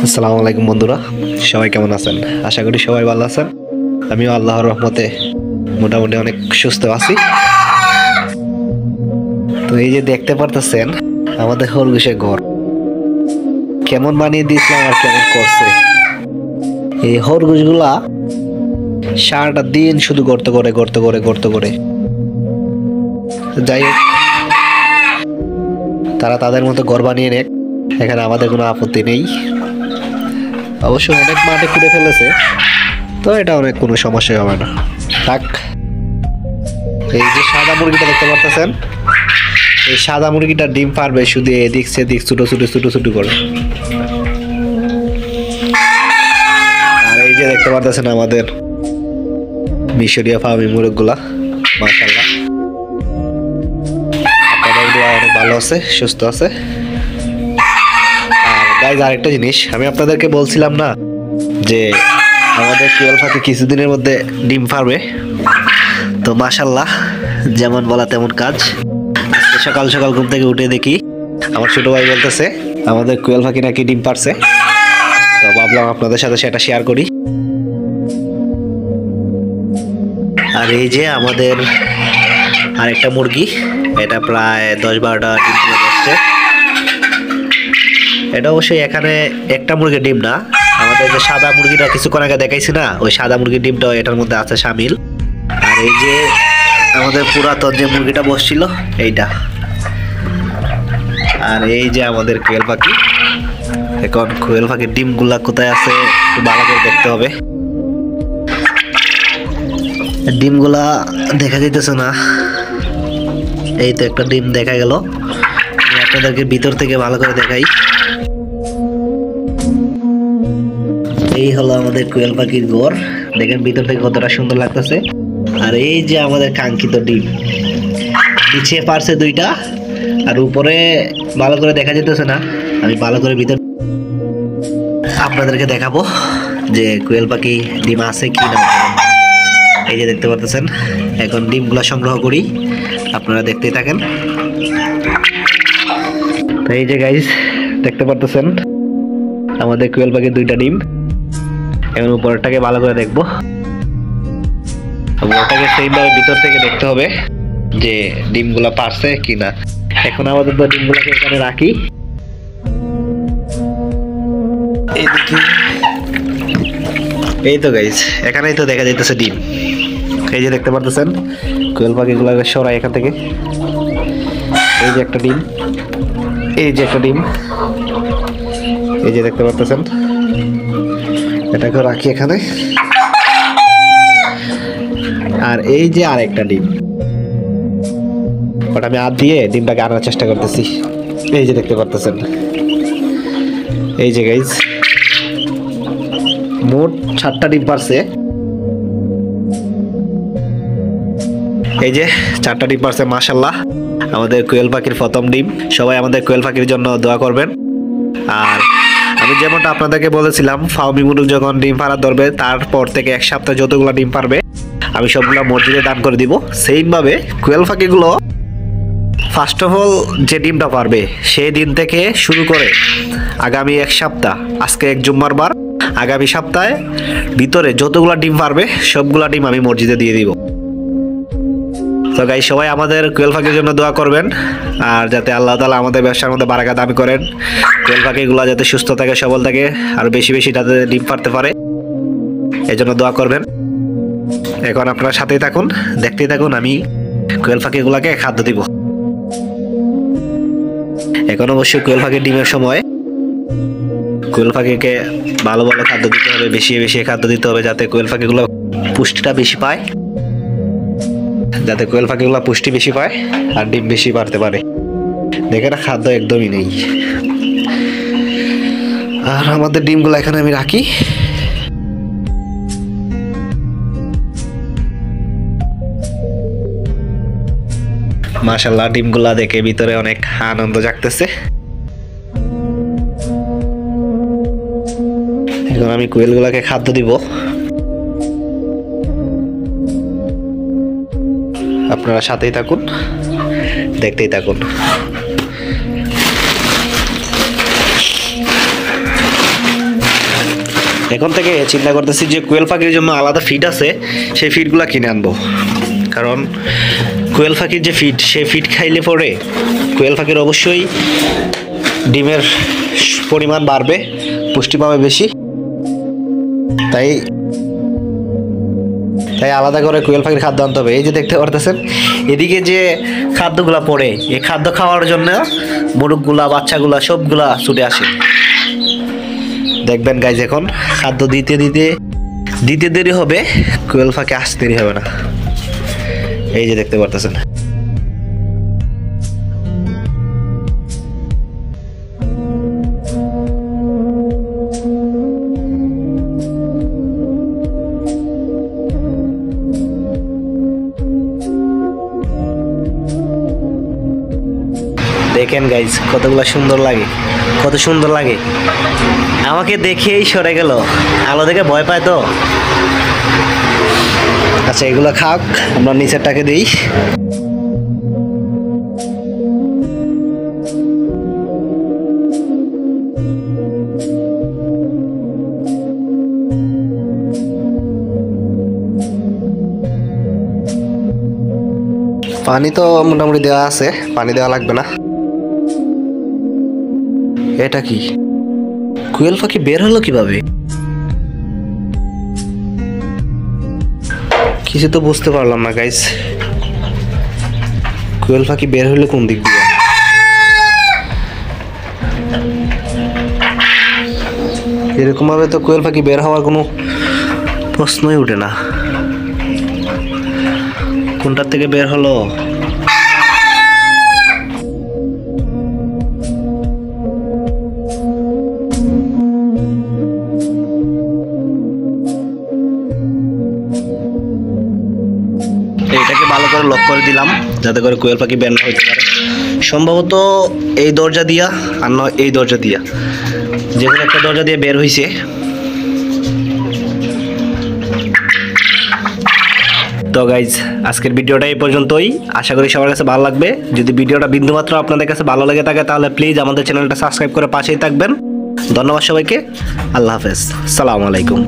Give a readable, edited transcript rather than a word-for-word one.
আসসালামু আলাইকুম বন্ধুরা, সবাই কেমন আছেন? আশা করি সবাই ভালো আছেন। আমিও আল্লাহর রহমতে মোটামুটি অনেক সুস্থ আছি। তো এই যে দেখতে পারতেছেন আমাদের খরগোশের ঘর কেমন বানিয়ে দিয়েছিলাম আর কেমন করছে। এই খরগোশগুলা সারাটা দিন শুধু গর্ত করে যাই হোক, তারা তাদের মতো ঘর বানিয়ে নেক, এখানে আমাদের কোনো আপত্তি নেই। অবশ্য অনেক মাঠে খুঁড়ে ফেলেছে, তো এটা অনেক কোনো সমস্যা হবে না। থাক। এই যে সাদা মুরগিটা দেখতে পারতেছেন, এই সাদা মুরগিটা ডিম পারবে শুধু এদিক সেদিক ছোট করে। আর এই যে দেখতে পারতেছেন আমাদের মিশরীয় ফার্মি মুরগগুলা, মাশাআল্লাহ অনেক ভালো আছে, সুস্থ আছে। আর গাইজ আরেকটা জিনিস আমি আপনাদেরকে বলছিলাম না যে আমাদের কোয়েল পাখি কিছুদিনের মধ্যে ডিম পারবে, তো মাশাআল্লাহ যেমন বলা তেমন কাজ। সকাল সকাল ঘুম থেকে উঠে দেখি আমার ছোট ভাই বলতেছে আমাদের কোয়েল পাখি নাকি ডিম পারছে, তো ভাবলাম আপনাদের সাথে সেটা শেয়ার করি। আর এই যে আমাদের আরেকটা মুরগি, এটা প্রায় 10-12টা ডিম তুলে দিচ্ছে। এটা অবশ্যই এখানে একটা মুরগির ডিম না, আমাদের যে সাদা মুরগিটা কিছুক্ষণ আগে দেখাইছি না, ওই সাদা মুরগির ডিমটাও এটার মধ্যে আছে শামিল। আর এই যে আমাদের পুরাতন যে মুরগিটা বসছিল এইটা। আর এই যে আমাদের কোয়েল পাখি। এখন কোয়েল পাখির ডিমগুলা কোথায় আছে একটু ভালো করে দেখতে হবে। ডিমগুলা দেখা যাইতেছে না, এই তো একটা ডিম দেখা গেল। আমি আপনাদেরকে ভিতর থেকে ভালো করে দেখাই। এই হলো আমাদের কোয়েল পাখির ঘর, দেখেন ভিতর থেকে কতটা সুন্দর লাগতেছে। আর এই যে আমাদের কাঙ্ক্ষিত ডিম, নিচে পারছে 2টা, আর উপরে ভালো করে দেখা যেতেছে না। আমি ভালো করে ভিতর আপনাদেরকে দেখাবো যে কোয়েল পাখি ডিম আছে কি না। এই যে দেখতে পাচ্ছেন, এখন ডিমগুলো সংগ্রহ করি, আপনারা দেখতেই থাকেন। তো এই যে গাইস দেখতে পাচ্ছেন আমাদের কোয়েল পাখির 2টা ডিম। এখন উপরটাকে ভালো করে দেখবো, ওটাকে সেইভাবে ভিতর থেকে দেখতে হবে যে ডিমগুলা পারছে কিনা। এখন আমাদের তো ডিমগুলাকে এখানে রাখি। এই তো গাইস এখানেই তো দেখা যাইতেছে ডিম। এই যে দেখতে পারতেছেন কোয়েল পাখিগুলাকে সরাই এখান থেকে। এই যে একটা ডিম, এই যে একটা ডিম, এই যে দেখতে পারতেছেন, এটাকে রাখি এখানে। আর এই যে আরেকটা ডিম, ওটা আমি হাত দিয়ে ডিমটাকে আনার চেষ্টা করতেছি। এই যে দেখতে পারতেছেন, এই যে গাইজ মোট 7টা ডিম পারছে। এই যে 4টা ডিম পারছে, মাশাআল্লাহ আমাদের কোয়েল পাখির প্রথম ডিম। সবাই আমাদের কোয়েল পাখির জন্য দোয়া করবেন। আর আমি যেমনটা আপনাদেরকে বলেছিলাম, ফার্মি মুরগ যখন ডিম পাড়া ধরবে তারপর থেকে 1 সপ্তাহ যতগুলো ডিম পারবে আমি সবগুলো মসজিদে দান করে দিব। সেইভাবে কোয়েল পাখিগুলো ফার্স্ট অফ অল যে ডিমটা পারবে সেই দিন থেকে শুরু করে আগামী 1 সপ্তাহ, আজকে 1 জুম্মার বার, আগামী সপ্তাহে ভিতরে যতগুলো ডিম পারবে সবগুলা ডিম আমি মসজিদে দিয়ে দিব। তো গাইস সবাই আমাদের কোয়েল পাখির জন্য দোয়া করবেন, আর যাতে আল্লাহ তাআলা আমাদের ব্যবসার মধ্যে বারাকা দান করেন। কোয়েল পাখিগুলো যাতে সুস্থ থাকে, সবল থাকে, আর বেশি বেশি তাদের ডিম পারতে পারে, এই জন্য দোয়া করবেন। এখন আপনারা সাথেই থাকুন, দেখতেই থাকুন, আমি কোয়েল পাখিগুলোকে খাদ্য দিব। এখন অবশ্যই কোয়েল পাখির ডিমের সময় কোয়েল পাখিকে ভালো ভালো খাদ্য দিতে হবে, বেশি বেশি খাদ্য দিতে হবে, যাতে কোয়েল পাখিগুলো পুষ্টিটা বেশি পায়, যাতে কোয়েল পাখিগুলো পুষ্টি বেশি পায় আর ডিম বেশি পারতে পারে। দেখে না খাদ্য একদমই নেই। আর আমাদের ডিমগুলো এখানে আমি রাখি। মাশাআল্লাহ ডিমগুলা দেখে ভিতরে অনেক আনন্দ জাগতেছে। এখন আমি কোয়েলগুলাকে খাদ্য দিব, আপনারা সাথেই থাকুন, দেখতেই থাকুন। এখন থেকে চিন্তা করতেছি যে কোয়েল পাখির জন্য আলাদা ফিড আছে, সেই ফিডগুলো কিনে আনবো। কারণ কোয়েল পাখির যে ফিড, সেই ফিড খাইলে পরে কোয়েল পাখির অবশ্যই ডিমের পরিমাণ বাড়বে, পুষ্টি পাবে বেশি। তাই আলাদা করে কোয়েল পাখির খাদ্য আনতে হবে। এই যে দেখতে পারতেছেন এদিকে যে খাদ্যগুলা পড়ে, এই খাদ্য খাওয়ার জন্য মোরগগুলা বাচ্চাগুলা সবগুলা ছুটে আসে। দেখবেন গাইজ এখন খাদ্য দিতে দেরি হবে, কোয়েল পাখি আসতে দেরি হবে না। এই যে দেখতে পারতেছেন দেখেন গাইজ কতগুলো সুন্দর লাগে, কত সুন্দর লাগে। আমাকে দেখেই সরে গেল, আলো দেখে ভয় পায় তো। আচ্ছা এগুলো খাক, আমরা নিচেরটাকে দিই। পানি তো মোটামুটি দেওয়া আছে, পানি দেওয়া লাগবে না। এটা কি কোয়েল পাখি বের হলো কিভাবে? কিছু তো বুঝতে পারলাম না গাইস। কোয়েল পাখি বের হলো কোন দিক দিয়ে? এরকম ভাবে তো কোয়েল পাখি বের হওয়ার কোনো প্রশ্নই উঠে না। কোনটার থেকে বের হলো? এটাকে ভালো করে লক করে দিলাম যাতে করে কোয়েল পাখি বের না হইতে পারে। সম্ভবত এই দরজা দিয়া আর নয় এই দরজা দিয়া, যে কোনো একটা দরজা দিয়ে বের হইছে। তো গাইজ আজকের ভিডিওটা এই পর্যন্তই। আশা করি সবার কাছে ভালো লাগবে। যদি ভিডিওটা বিন্দুমাত্র আপনাদের কাছে ভালো লেগে থাকে তাহলে প্লিজ আমাদের চ্যানেলটা সাবস্ক্রাইব করে পাশেই থাকবেন। ধন্যবাদ সবাইকে। আল্লাহ হাফেজ। সালামু আলাইকুম।